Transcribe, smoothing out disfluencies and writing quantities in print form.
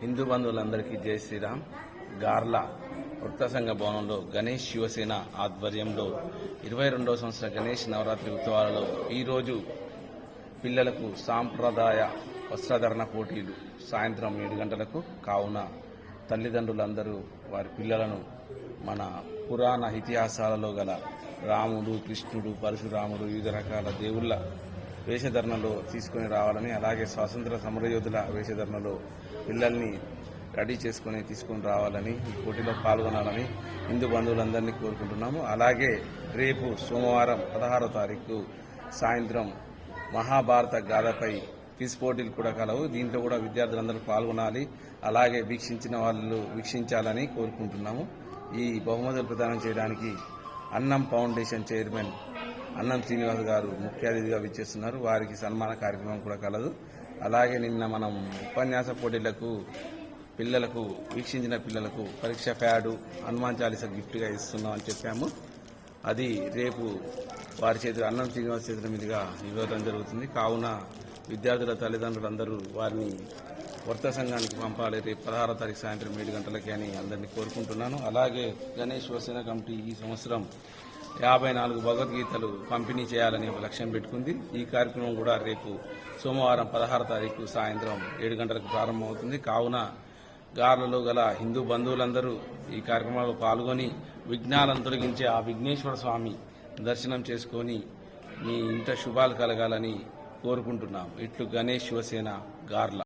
హిందూ బంధువులందరికీ జై శ్రీరామ్. గార్ల వృత్త సంఘ భవనంలో గణేష్ శివసేన ఆధ్వర్యంలో 22వ సంవత్సర గణేష్ నవరాత్రి ఉత్సవాలలో ఈరోజు పిల్లలకు సాంప్రదాయ వస్త్రధరణ పోటీలు సాయంత్రం 7 గంటలకు. కావున తల్లిదండ్రులందరూ వారి పిల్లలను మన పురాణ ఇతిహాసాలలో గల రాముడు, కృష్ణుడు, పరశురాముడు వివిధ రకాల దేవుళ్ళ వేషధరణలో తీసుకుని రావాలని, అలాగే స్వాతంత్ర సమరయోధుల వేషధరణలో పిల్లల్ని రెడీ చేసుకుని తీసుకుని రావాలని, ఈ పోటీలో పాల్గొనాలని హిందూ బంధువులందరినీ కోరుకుంటున్నాము. అలాగే రేపు సోమవారం 16వ తారీఖు సాయంత్రం మహాభారత గాథపై క్విజ్ పోటీలు కూడా కలవు. దీంట్లో కూడా విద్యార్థులందరూ పాల్గొనాలి, అలాగే వీక్షించిన వాళ్ళు వీక్షించాలని కోరుకుంటున్నాము. ఈ బహుమతులు ప్రదానం చేయడానికి అన్నం ఫౌండేషన్ చైర్మన్ అన్నం శ్రీనివాస్ గారు ముఖ్య అతిథిగా విచ్చేస్తున్నారు. వారికి సన్మాన కార్యక్రమం కూడా కలదు. అలాగే నిన్న మనం ఉపన్యాస పోటీలకు పిల్లలకు వీక్షించిన పిల్లలకు పరీక్ష ప్యాడు, హనుమాన్ చాలీసా గిఫ్ట్గా ఇస్తున్నామని చెప్పాము. అది రేపు వారి చేతులు అన్నం శ్రీనివాస్ చేతుల మీదుగా ఇవ్వడం జరుగుతుంది. కావున విద్యార్థుల తల్లిదండ్రులందరూ వారిని వర్త సంఘానికి పంపాలి రేపు 16వ తారీఖు సాయంత్రం 7 గంటలకి అని అందరినీ కోరుకుంటున్నాను. అలాగే గణేష్ శివసేన కమిటీ ఈ సంవత్సరం 54 భగవద్గీతలు పంపిణీ చేయాలని ఒక లక్ష్యం పెట్టుకుంది. ఈ కార్యక్రమం కూడా రేపు సోమవారం 16వ తారీఖు సాయంత్రం 7 గంటలకు ప్రారంభమవుతుంది. కావున గార్లలో గల హిందూ బంధువులందరూ ఈ కార్యక్రమంలో పాల్గొని విఘ్నాలను తొలగించే ఆ విఘ్నేశ్వర స్వామి దర్శనం చేసుకొని మీ ఇంట శుభాలు కలగాలని కోరుకుంటున్నాం. ఇట్లు గణేష్ శివసేన గార్ల.